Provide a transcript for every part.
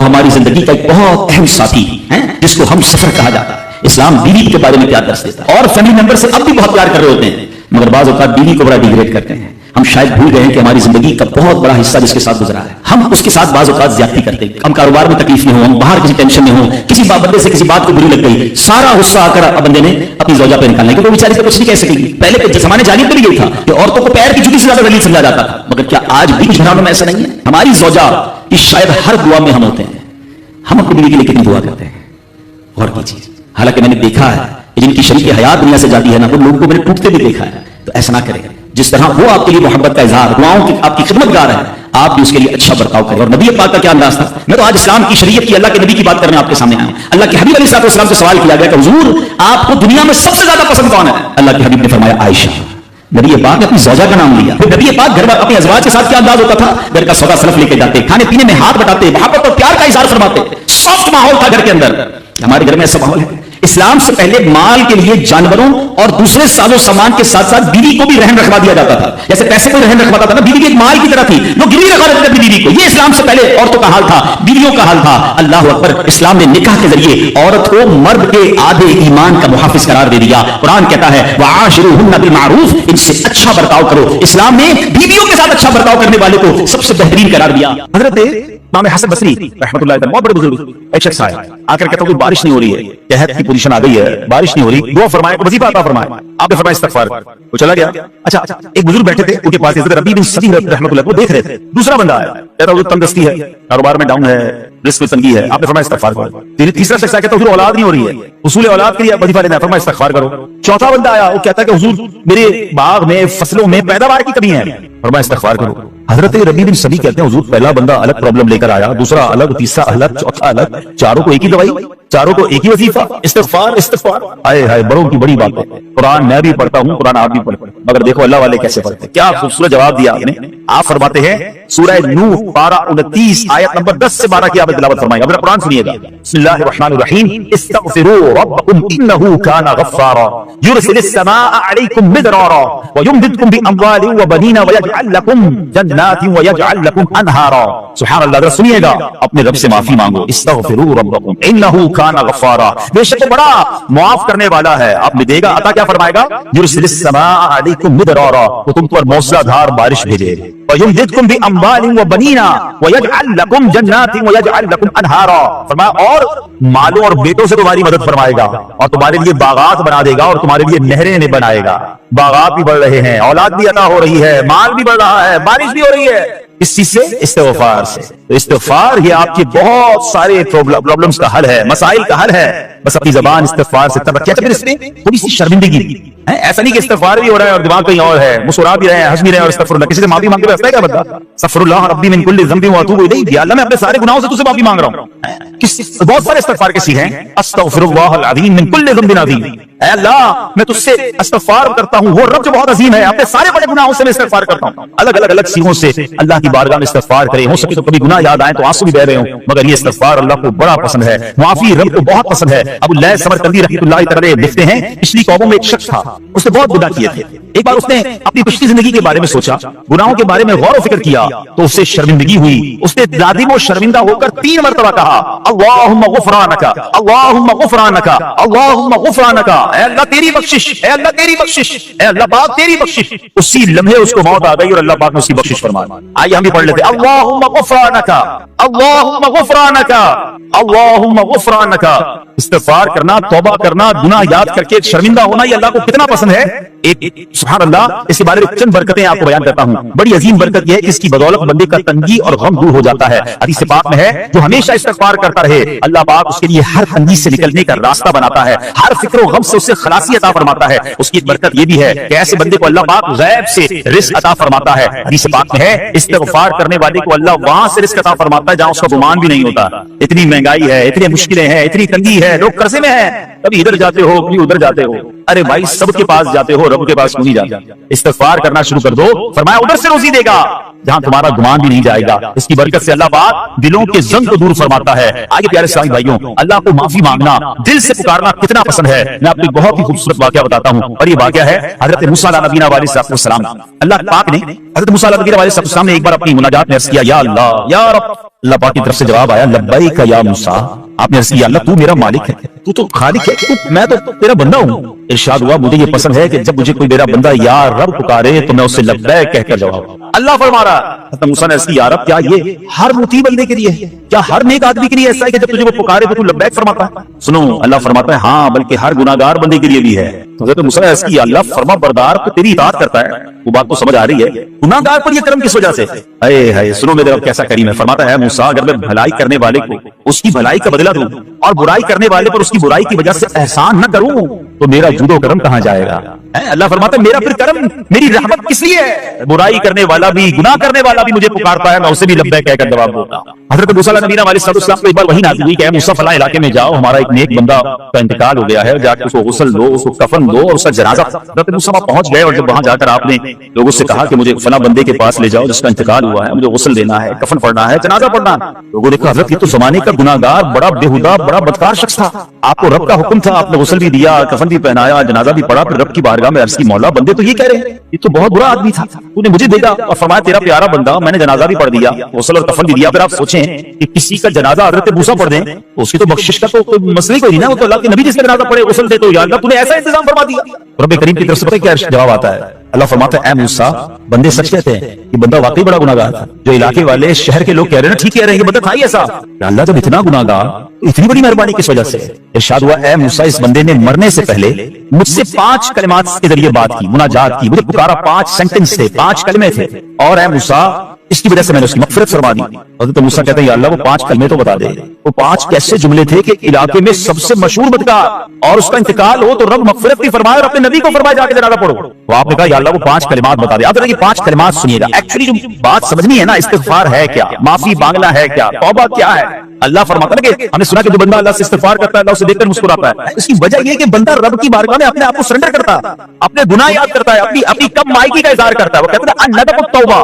हमारी जिंदगी का एक बहुत अहम साथी है जिसको हम सफर कहा जाता है। इस्लाम बीवी के बारे में प्यार दर्ज देता है और फैमिली मेंबर से अब भी बहुत प्यार कर रहे होते हैं, मगर बाज़ औक़ात बीवी को बड़ा डिग्रेड करते हैं। हम शायद भूल गए हैं कि हमारी जिंदगी का बहुत बड़ा हिस्सा जिसके साथ गुजरा है, हम उसके साथ बाज़ औक़ात ज़्यादती करते हैं। हम कारोबार में तकलीफ में हो, हम बाहर किसी टेंशन में हो, किसी बंदे से किसी बात को बुरी लग गई, सारा गुस्सा आकर बंदे ने अपनी ज़ौजा पे निकालना, क्योंकि बेचारी तो कुछ नहीं कह सकेगी। पहले के ज़माने जानिब भी यही था कि औरतों को पैर की जूती से ज्यादा दलील समझा जाता था, मगर क्या आज भी कुछ घरानों में ऐसा नहीं है? हमारी ज़ौजा की शायद हर दुआ में हम होते हैं। हम अपनी बीवी के लिए कितनी दुआ करते हैं, और कीजिए। हालांकि मैंने देखा है जिनकी शरीक हयात दुनिया से जाती है ना, वो लोगों को मैंने टूटते भी देखा है। तो ऐसा ना करें, जिस तरह वो आपके लिए मोहब्बत का इजहार, दुआओं की आपकी खिदमतगार है, आप भी उसके लिए अच्छा बर्ताव करें। और नबी पाक का क्या अंदाज था? मैं तो आज इस्लाम की शरीयत की, अल्लाह के नबी की बात करने आपके सामने आया हूं। अल्लाह के हबीब अलैहिस्सलाम से सवाल किया गया कि हुजूर आपको दुनिया में सबसे ज्यादा पसंद कौन है? अल्लाह के हबीब ने फरमाया आयशा। नबी पाक ने अपनी ज़ौजा का नाम लिया। फिर नबी पाक घर में अपने अज़वाज के साथ क्या अंदाज होता था? घर का सौदा सलफ लेके जाते, खाने पीने में हाथ बटाते, मोहब्बत और प्यार का इज़हार फरमाते, सॉफ्ट माहौल था घर के अंदर। हमारे घर में ऐसा माहौल है। इस्लाम से पहले माल के लिए जानवरों और दूसरे साजो सामान के साथ साथ बीवी को भी रहन रखवा दिया जाता था। जैसे पैसे को रहन रखवाता था ना, बीवी की एक माल की तरह थी, लोग गिरवी रखवा देते थे बीवी को। ये इस्लाम से पहले औरतों का हाल था, बीवियों का हाल था। अल्लाह अकबर, इस्लाम ने निकाह के जरिए औरत को मर्द के आधे ईमान का मुहाफिज करार दे दिया। कुरान कहता है वआशिरुहुन्ना बिल मारूफ, इनसे अच्छा बर्ताव करो। इस्लाम ने बीवियों के साथ अच्छा बर्ताव करने वाले को सबसे बेहतरीन करार दिया। हजरत इमाम हसन बसरी रहमतुल्लाह अलैह, बहुत बड़े बुजुर्ग, एक शख्स आया आकर कहता कोई बारिश नहीं हो रही है, कहत की पोजीशन आ गई है, बारिश नहीं हो रही, दुआ फरमाए, वजीफा अता फरमाए। आपने फरमाया इस्तगफार, वो चला गया। अच्छा, एक बुजुर्ग बैठे थे, उनके पास हज़रत रबी बिन सदी रहमतुल्लाह वो देख रहे थे। दूसरा बंदा आया, कहता हुजूर तंगदस्ती है, कारोबार में डाउन है, रिस्क में तंगी है। आपने फरमाया इस्तगफार करो। तीसरा शख्स आया, कहता हुजूर औलाद नहीं हो रही है, उसूल औलाद के लिए वजीफा लेना है, फरमाया इस्तगफार करो। चौथा बंदा आया, वो कहता है कि हुजूर मेरे बाग में फसलों में पैदावार की कमी है, फरमाया इस्तगफार करो। हजरत रबी बिन सदी कहते हैं हुजूर पहला बंदा अलग प्रॉब्लम लेकर आया, दूसरा अलग, तीसरा अलग, चौथा अलग, चारों को एक ही दवाई, चारों को एक ही वजीफा, इस्तगफार इस्तगफार। हाय हाय, बड़ों की बड़ी बात है। कुरान मैं भी पढ़ता हूँ, कुरान आप भी पढ़ते हैं, मगर देखो अल्लाह वाले कैसे पढ़ते हैं। क्या खूबसूरत जवाब दिया आपने। आप फरमाते हैं सूरह नूह पारा 29 आयत नंबर 10 से 12 की आप तिलावत फरमाइए। अपना कुरान सुनिएगा। बिस्मिल्लाहिर रहमानिर रहीम, इस्तगफिरू रब्बकुम इन्नहु काना गफ्फारा युरसिलिस समाअ अलैकुम मिदरारा व युमदिदकुम बि अम्वालिन व बनीना व यजअल लकुम जन्नातिन व यजअल लकुम अनहारा। सुभान अल्लाह। जरा सुनिएगा, अपने रब से माफी मांगो। इस्तगफिरू रब्बकुम इन्नहु काना गफ्फारा, बेशक वो बड़ा माफ करने वाला है। आपने देगा अता क्या फरमाएगा? युरसिलिस समाअ अलैकुम मिदरारा, वो तुम पर मौसलाधार बारिश भेजे, व युमदिदकुम बि अम्वालिन व बनीना व यजअल लकुम जन्नातिन व यजअल लकुम अनहारा। फरमाया और मालों और बेटों से तुम्हारी मदद फरमाएगा और तुम्हारे लिए बागात बना देगा और तुम्हारे लिए नहरें बनाएगा। बागात भी बढ़ रहे हैं, औलाद भी अता हो रही है, माल भी बढ़ रहा है, बारिश भी हो रही है। इस चीज से, इस्तिगफार से। तो इस्तिगफार ये आपके बहुत सारे प्रॉब्लम्स का हल है, मसाइल का हल है। बस अपनी जबान इस्तिगफार से तब रखिए। फिर इसमें थोड़ी सी शर्मिंदगी है, ऐसा नहीं कि इस्तिगफार भी हो रहा है और दिमाग कहीं और है, मुस्कुरा भी रहे हैं, हंस भी रहे हैं और इस्तगफिरुल्लाह, किसी से माफी मांगते हुए हंसता है क्या बंदा? अस्तगफिरुल्लाह रब्बी मिन कुल्ली ज़ंबिन व अतूबु इलैहि, अल्लाह मैं अपने सारे गुनाहों से तुझसे माफी मांग रहा हूं। बहुत सारे इस्तगफार के सीखे हैं। अस्तगफिरुल्लाहल अज़ीम मिन कुल्ली ज़ंबिन अज़ीम, ऐ अल्लाह मैं तुझसे इस्तगफार करता हूं, वो रब जो बहुत अजीम है, अपने सारे बड़े गुनाहों से मैं इस्तगफार करता हूं। अलग अलग अलग सीगों से अल्लाह की बारगाह में इस्तगफार करें। हो सके तो कभी गुनाह याद आए तो आंसू भी बह रहे हो, मगर ये इस्तगफार अल्लाह को बड़ा पसंद है, माफी रब को बहुत पसंद है। अबू लैस समरकंदी रहमतुल्लाह अलैह लिखते हैं, पिछली कौमों में एक शख्स था, उसने बहुत गुनाह किए थे। एक बार उसने अपनी पिछली जिंदगी के बारे में सोचा, गुनाहों के बारे में गौर फिक्र किया, तो उससे शर्मिंदगी हुई। उसने नादिम और शर्मिंदा होकर 3 मरतबा कहा अल्लाहुम्मा गुफरानका, अल्लाहुम्मा गुफरानका, अल्लाहुम्मा गुफरानका, ऐ अल्लाह तेरी बख्शिश, ऐ अल्लाह तेरी बख्शिश, ऐ अल्लाह पाक तेरी बख्शिश। उसी लम्हे उसको मौत आ गई और अल्लाह पाक ने उसकी बख्शिश फरमाई। आइए हम भी पढ़ लेते हैं, अल्लाहुम्मा गुफरानका, अल्लाहुम्मा गुफरानका, अल्लाहुम्मा गुफरानका। इस्तिगफार करना, तौबा करना, गुनाह याद करके शर्मिंदा होना, ये अल्लाह को कितना पसंद है। एक सुभान अल्लाह, इसके बारे में चंद बरकतें आपको बयान करता हूं। बड़ी अजीम बरकत यह है कि इसकी बदौलत बंदे का तंगी और गम दूर हो जाता है। हदीस पाक में है, जो हमेशा इस्तिगफार करता रहे अल्लाह पाक उसके लिए हर तंगी से निकलने का रास्ता बनाता है, हर फिक्र और गम से उससे खलासी अता फरमाता है। उसकी एक बरकत यह भी है कि ऐसे बंदे को अल्लाह पाक गैब से रिज़्क अता फरमाता है। हदीस पाक में है, इस्तिगफार करने वाले को अल्लाह वहां से रिज़्क अता फरमाता है जहां उसका गुमान भी नहीं होता। इतनी महंगाई है, इतनी मुश्किलें हैं, इतनी तंगी है, लोग कर्जे में हैं, कभी इधर जाते हो कभी उधर जाते हो। अरे भाई सबके पास जाते हो, रब के पास क्यों नहीं जाते? इस्तिग़फ़ार करना शुरू कर दो, फरमाया उधर से रोज़ी देगा जहां तुम्हारा गुमान भी नहीं जाएगा। इसकी बरकत से अल्लाह पाक दिलों के ज़ंग को दूर फरमाता है। आगे प्यारे इस्लामी भाइयों, अल्लाह को माफी मांगना, दिल से पुकारना कितना पसंद है। मैं आपको बहुत ही खूबसूरत वाकया बताता हूँ, और ये वाकया है हजरत मूसा अलैहिस्सलाम अलैहिस्सलाम। अल्लाह पाक ने हजरत मूसा अलैहिस्सलाम ने एक बार अपनी मुनाजात में अर्ज़ किया, या अल्लाह या रब। अल्लाह पाक की तरफ से जवाब आया, लब्बैक या मूसा। आपने अर्ज़ किया, अल्लाह तू मेरा मालिक है, तू तो खालिक है, मैं तो तेरा बंदा हूँ। इरशाद हुआ, मुझे ये पसंद है कि जब मुझे कोई मेरा बंदा या रब पुकारे तो मैं उससे लब्बैक कहकर जवाब। अल्लाह फरमा रहा है, मूसा ने अर्ज़ किया, या रब क्या ये हर मुती बंदे के लिए है? क्या हर नेक आदमी के लिए ऐसा है कि जब तुझे वो पुकारे तो तू लब्बैक फरमाता है? सुनो, अल्लाह फरमाता है हाँ, बल्कि हर गुनाहगार बंदे के लिए भी है। तो मूसा ने अर्ज़ किया, अल्लाह फरमा बरदार तो तेरी इताअत करता है, वो बात तो समझ आ रही है, गुनाहगार पर ये करम किस वजह से? अरे हाय, सुनो मेरे रब कैसा करीम है। फरमाता है, मूसा अगर मैं भलाई करने वाले को उसकी भलाई का बदला दूं और बुराई करने वाले पर उसकी बुराई की वजह से एहसान न करूं तो मेरा जुदो करम कहां जाएगा? अल्लाह फरमाता है, मेरा फिर करम, मेरी रहमत किस लिए है? बुराई करने वाला भी, गुनाह करने वाला भी मुझे पुकारता है, मैं उसे भी लब्बैक कहकर जवाब देता हूं। हजरत मूसा अलैहिस्सलाम को एक बार वही नाज़िल हुई कि मूसा फलां इलाके में जाओ, हमारा एक नेक बंदा का इंतकाल हो गया है, जाकर उसको गुस्ल दो, उसको कफन दो और उसका जनाजा। हजरत मूसा वहां पहुंच गए और जब वहां जाकर आपने लोगों से कहा कि मुझे फलां बंदे के पास ले जाओ जिसका इंतकाल हुआ है, मुझे गुस्ल देना है, कफन पढ़ना है, जनाजा पढ़ना है। लोगों ने कहा, हजरत ये तो जमाने का गुनाहगार, बड़ा बेहुदा, बड़ा बदकार शख्स था, आपको रब का हुक्म था, आपने गुस्ल भी दिया, कफन भी पहनाया, जनाजा भी पढ़ा, फिर रब की बारगाह में अर्ज़ की, मौला बंदे तो ये कह रहे हैं ये तो बहुत बुरा आदमी था, तूने मुझे भेजा और फरमाया तेरा प्यारा बंदा, मैंने जनाजा भी पढ़ दिया, गुस्ल और कफन भी दिया। फिर आप सोचें कि किसी का जनाजा हजरत मूसा पढ़ दें तो उसकी तो बख्शिश का तो कोई मसला ही कोई नहीं ना, वो तो अल्लाह के नबी जिसका जनाजा पढ़े गुस्ल दे, तो या अल्लाह तूने ऐसा इंतजाम फरमा दिया। रब करीम की तरफ से पता क्या जवाब आता है? अल्लाह फरमाता है, ऐ मूसा, बंदे सच कहते हैं कि बंदा वाकई बड़ा गुनाहगार था। जो इलाके वाले शहर के लोग कह रहे हैं ना, ठीक कह रहे हैं, ये बंदा था ही ऐसा। अल्लाह जब इतना गुनाहगार, इतनी बड़ी मेहरबानी किस वजह से? इरशाद हुआ, ऐ मूसा, इस बंदे ने मरने से पहले मुझसे 5 कलिमात के जरिए बात की, मुनाजात की, मुझे पुकारा, 5 सेंटेंस थे, 5 कलमे थे, और ऐ मूसा इसकी वजह से मैंने उसकी मग़फ़िरत फरमा दी। हज़रत मूसा कहते हैं, या अल्लाह वो 5 कलमे तो बता दे, वो 5 कैसे जुमले थे कि इलाके में सबसे मशहूर बदकार और उसका इंतकाल हो तो रब मग़फ़िरत भी फरमाए और अपने नबी को फरमाए जाके जनाजा पढ़ो। तो आपने कहा, या अल्लाह वो 5 कलिमात बता दे। आप ये 5 कलिमात सुनिएगा, एक्चुअली जो बात समझनी है ना, इस्तिग़फ़ार है क्या, माफी मांगना है क्या, तौबा क्या है? अल्लाह फरमाता है कि हमने सुना कि जो बंदा अल्लाह से इस्तिग़फ़ार करता है, अल्लाह उसे देखकर मुस्कुराता है। इसकी वजह यह कि बंदा रब की बारगाह में अपने आप को सरेंडर करता है, अपने गुनाह याद करता है, अपनी कम मायगी का इज़हार करता है। वो कहते हैं अन्नदब तौबा,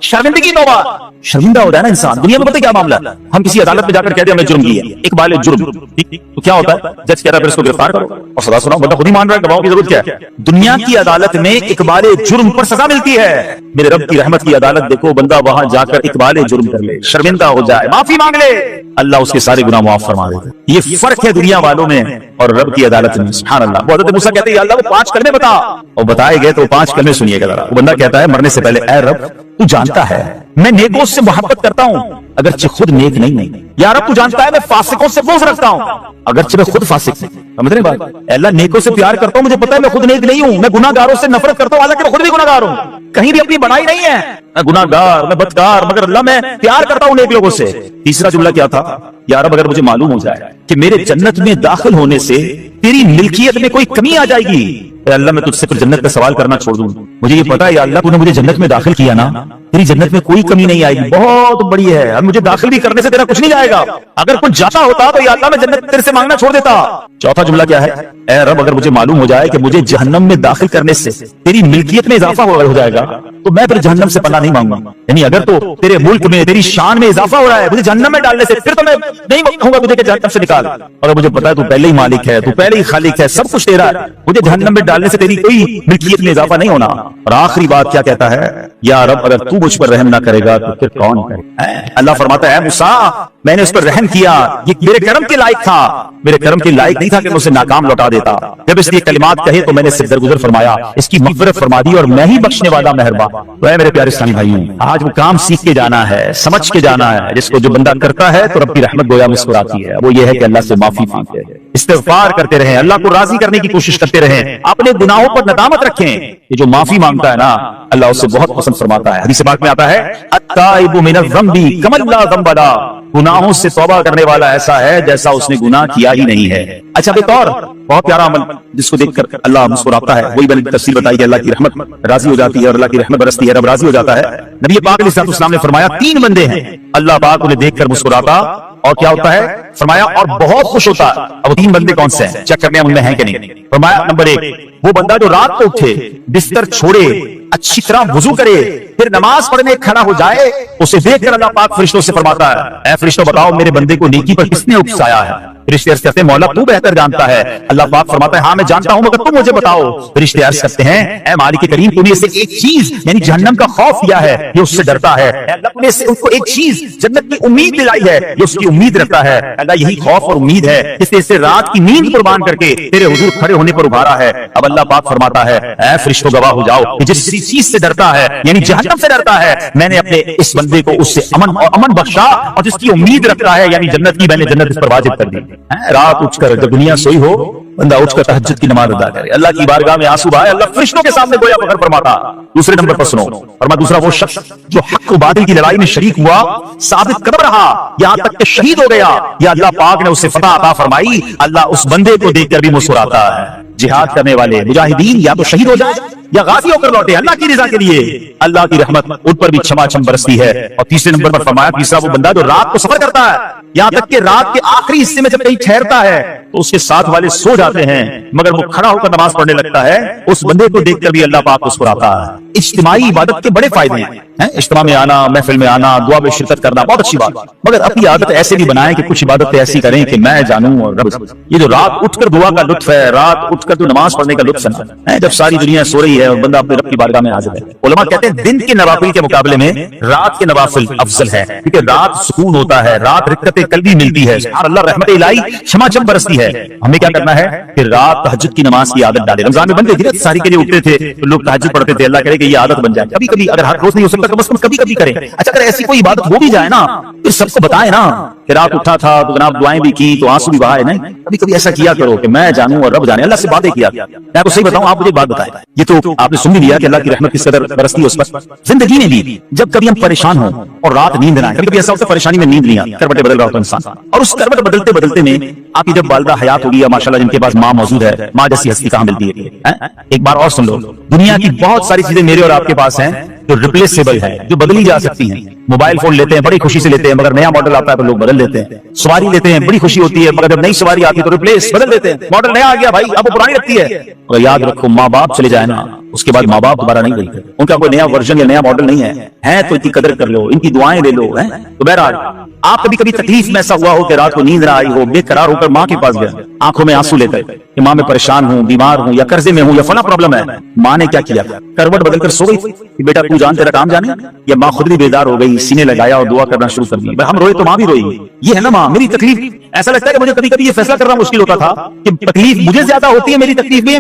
शर्मिंदगी तौबा। शर्मिंदा हो जाए ना इंसान, दुनिया में पता क्या मामला, हम किसी अदालत में जाकर कहते हैं हमने जुर्म किया, इकबाल जुर्म, तो क्या होता है? जज कहता है फिर इसको गिरफ्तार करो और सजा सुनाओ, बंदा खुद ही मान रहा है, गवाहों की जरूरत क्या है? दुनिया की अदालत में इकबाल जुर्म पर सजा मिलती है। मेरे रब की रहमत की अदालत देखो, बंदा वहां जाकर इकबाल जुर्म कर ले, शर्मिंदा हो जाए, माफी मांग ले, अल्लाह उसके सारे गुनाह माफ फरमा देते। ये फर्क है दुनिया वालों में और रब की अदालत में। सुभान अल्लाह। वो हज़रत मूसा कहते हैं, अल्लाह वो 5 कलमे बता, और बताए गए तो 5 कलमे सुनिएगा जरा। वो बंदा कहता है मरने से पहले, ऐ रब तू जानता है मैं नेकों से मोहब्बत करता हूँ अगरचे खुद नेक नहीं। या रब तू जानता है मैं फासिकों से बुग़्ज़ रखता हूँ अगरचे मैं खुद फासिक नहीं। समझ रहे बात? अल्लाह नेकों से प्यार करता हूँ, मुझे पता है मैं खुद नेक नहीं हूँ, मैं गुनाहगारों से नफरत करता हूँ, हालांकि मैं खुद भी गुनाहगार हूँ, कहीं भी अपनी बनाई नहीं है, मैं गुनाहगार, मैं बदकार, मगर अल्लाह मैं प्यार करता हूँ नेक लोगों से। तीसरा जुमला क्या था? या रब अगर मुझे मालूम हो जाए कि मेरे जन्नत में दाखिल होने से तेरी मिल्कियत में कोई कमी आ जाएगी, अल्लाह मैं तुझसे फिर जन्नत का सवाल करना छोड़ दूं। मुझे ये पता है या अल्लाह तूने मुझे जन्नत में दाखिल किया ना, तेरी जन्नत में कोई कमी नहीं आएगी, बहुत बड़ी है, अब मुझे दाखिल भी करने से तेरा कुछ नहीं जाएगा, अगर कुछ जाता होता तो या अल्लाह मैं जन्नत तेरे से मांगना छोड़ देता। चौथा जुमला क्या है? ऐ रब अगर मुझे मालूम हो जाए कि मुझे जहन्नम में दाखिल करने से तेरी मिल्कियत में इजाफा हो जाएगा तो मैं फिर जहन्नम से पनाह नहीं मांगूंगा। यानी अगर तो तेरे मुल्क में तेरी शान में इजाफा हो रहा है, मुझे जहन्नम में डालने से, फिर तो मैं नहीं कहूंगा तुझे कि जहन्नम से निकाल, और मुझे पता है तू पहले ही मालिक है, तू पहले ही खालिक है, सब कुछ तेरा है, मुझे जहन्नम में डालने से तेरी कोई मिल्कियत में इजाफा नहीं होना। और आखिरी बात क्या कहता है? या रब अगर तू मुझ पर रहम ना करेगा तो फिर कौन करेगा? अल्लाह फरमाता है मूसा मैंने उस पर रहम किया, ये मेरे करम के लायक था, मेरे करम के लायक नहीं था कि मैं उसे नाकाम लौटा देता। जब इसने कलिमात कहे तो मैंने इससे दरगुजर फरमाया, इसकी मग़फ़िरत फरमा दी और मैं ही बख्शने वाला मेहरबान। तो मेरे प्यारे इस्लामी भाइयों, आज वो काम सीख के जाना है, समझ के जाना है, जिसको जो बंदा करता है तो रब की रहमत गोया मुस्कुराती है। वो ये है कि अल्लाह से माफी मांगते हैं, इस्तिग़फ़ार करते रहें, अल्लाह को राजी करने की कोशिश करते रहें, अपने गुनाहों पर नदामत रखें। ये जो माफी मांगता है ना, अल्लाह उससे बहुत पसंद फरमाता है। हदीस पाक में आता है अत्ताइबु मिनज़ ज़ंबी कमन ला ज़ंब ला, गुनाहों से तौबा करने वाला ऐसा है जैसा उसने गुनाह किया ही नहीं है। अच्छा एक और बहुत प्यारा अमल जिसको देखकर अल्लाह मुस्कुराता है, वही मैंने तफसीर बताई कि अल्लाह की रहमत राजी हो जाती है और अल्लाह की रहमत बरसती है, रब राजी हो जाता है। नबी पाक अलैहिस्सलाम ने फरमाया 3 बंदे हैं अल्लाह पाक उन्हें देखकर मुस्कुराता اور کیا ہوتا ہے؟ فرمایا اور بہت خوش ہوتا ہے. اب 3 بندے کون سے ہیں؟ چیک کرنے ان میں ہیں کہ نہیں. فرمایا نمبر 1 وہ بندہ جو رات کو اٹھے, بستر چھوڑے, اچھی طرح وضو کرے, پھر نماز پڑھنے کھڑا ہو جائے, اسے دیکھ کر اللہ پاک فرشتوں سے فرماتا ہے, اے فرشتوں بتاؤ میرے بندے کو نیکی پر کس نے اکسایا ہے؟ فرشتے عرض کرتے ہیں مولا تو بہتر جانتا ہے. اللہ پاک فرماتا ہے ہاں میں جانتا ہوں مگر تم مجھے بتاؤ. فرشتے عرض کرتے ہیں اے مالک کریم تو نے اسے ایک چیز یعنی جہنم کا خوف دیا ہے, یہ اس سے ڈرتا ہے. اللہ نے اس کو ایک چیز جنت کی امید دلائی ہے, یہ اس کی امید رکھتا ہے. اللہ یہی خوف اور امید ہے جس نے اسے رات کی نیند قربان کر کے تیرے حضور کھڑے ہونے پر ابھارا ہے. اب اللہ پاک فرماتا ہے اے فرشتوں گواہ ہو جاؤ کہ جس چیز سے ڈرتا ہے یعنی جہنم سے ڈرتا ہے, میں نے اپنے اس بندے کو اس سے امن بخشا, اور جس کی امید رکھتا ہے یعنی جنت کی, میں نے جنت اس پر واجب کر دی. رات اٹھ کر جب دنیا سوئی ہو بندہ اٹھ کر تہجد کی نماز ادا کرے, اللہ کی بارگاہ میں آنسو بہائے, اللہ فرشتوں کے سامنے گویا فخر فرماتا. دوسرے نمبر پر سنو, فرمایا دوسرا وہ شخص جو حق و باطل کی لڑائی میں شریک ہوا, ثابت قدم رہا یہاں تک کہ شہید ہو گیا, یا اللہ پاک نے اسے فتح عطا فرمائی. اللہ اس بندے کو دیکھ کر بھی مسکراتا ہے. جہاد کرنے والے مجاہدین یا تو شہید ہو جائے یا غازی ہو کر لوٹے اللہ کی رضا کے لیے, اللہ کی رحمت ان پر بھی چھما چھم برستی ہے. اور تیسرے نمبر پر فرمایا تیسرا وہ بندہ جو رات کو سفر کرتا ہے, یہاں تک کہ رات کے آخری حصے میں جب کہیں ٹھہرتا ہے تو اس کے ساتھ والے سو جاتے ہیں مگر وہ کھڑا ہو کر نماز پڑھنے لگتا ہے. اس بندے کو دیکھ کر بھی اللہ پاک مسکراتا ہے. اجتماعی عبادت کے بڑے فائدے ہیں, اجتماع میں آنا, محفل میں آنا, دعا میں شرکت کرنا بہت اچھی بات, مگر اپنی عادت ایسے بھی بنائیں کہ کچھ عبادتیں ایسی کریں کہ میں جانوں اور رب. یہ جو رات اٹھ کر دعا کا لطف ہے, رات اٹھ کر جو نماز پڑھنے کا لطف ہے, جب ساری دنیا سو رہی ہے اور بندہ اپنے رب کی بارگاہ میں حاضر ہے. علماء کہتے ہیں دن کے نوافل کے مقابلے میں رات کے نوافل افضل ہے, کیونکہ رات سکون ہوتا ہے, رات رکعتیں قلبی ملتی ہے, سبحان اللہ رحمت الہی چھما چھم برستی ہے. ہمیں کیا کرنا ہے کہ رات تہجد کی نماز کی عادت ڈالیں. رمضان میں بندے دن ساری کے لیے اٹھتے تھے تو لوگ تہجد پڑھتے تھے, اللہ کرے کہ یہ عادت بن جائے. کبھی کبھی اگر ہر روز نہیں ہو سکتا کم از کم کبھی کبھی کریں. اچھا اگر ایسی کوئی عبادت ہو بھی جائے نا پھر سب کو بتائیں نا کہ رات اٹھا تھا تو جناب دعائیں بھی کی تو آنسو بھی بہائے. نہیں, کبھی کبھی ایسا کیا کرو کہ میں جانوں اور رب جانے. اللہ سے باتیں کیا, میں آپ کو صحیح بتاؤں, آپ مجھے بات بتائیں. یہ تو آپ نے سن بھی لیا کہ اللہ کی رحمت کس قدر برستی ہے اس پر. زندگی میں بھی جب کبھی ہم پریشان ہوں اور رات نیند نہ آئے, کبھی کبھی ایسا ہوتا ہے پریشانی میں نیند نہیں آتی, کروٹیں بدل رہا ہوتا انسان, اور اس کروٹ بدلتے بدلتے میں آپ کی جب والدہ حیات ہوگی یا ماشاءاللہ جن کے پاس ماں موجود ہے, ماں جیسی ہستی کہاں ملتی ہے. ایک بار اور سن لو, دنیا کی بہت ساری چیزیں میرے اور آپ کے پاس ہیں جو ریپلیسیبل ہے, جو بدلی جا سکتی ہیں. موبائل فون لیتے ہیں بڑی خوشی سے لیتے ہیں, مگر نیا ماڈل آتا ہے تو لوگ بدل دیتے ہیں. سواری لیتے ہیں بڑی خوشی ہوتی ہے, مگر جب نئی سواری آتی ہے تو ریپلیس بدل دیتے ہیں. ماڈل نیا آ گیا بھائی, اب وہ پرانی لگتی ہے. اور یاد رکھو ماں باپ چلے جائے نا اس کے بعد ماں باپ دوبارہ نہیں ملتے, ان کا کوئی نیا ورژن یا نیا ماڈل نہیں ہے تو ان کی قدر کر لو, ان کی دعائیں لے لو. تو بہرحال آپ کبھی کبھی تکلیف میں ایسا ہوا ہو کہ رات کو نیند نہ آئی ہو, بے قرار ہو کر ماں کے پاس گیا, آنکھوں میں آنسو لے کر کہ ماں میں پریشان ہوں, بیمار ہوں, یا قرضے میں ہوں, یا فلاں پرابلم ہے. ماں نے کیا کیا, کروٹ بدل کر سو گئی کہ بیٹا تو جان تیرا کام جانے, یا ماں خود بھی بیدار ہو گئی, سینے لگایا اور دعا کرنا شروع کر دی. ہم روئے تو ماں بھی روئی. یہ ہے نا ماں میری تکلیف. ایسا لگتا ہے کہ مجھے کبھی کبھی یہ فیصلہ کرنا مشکل ہوتا تھا کہ تکلیف مجھے زیادہ ہوتی ہے, میری تکلیف بھی ہے,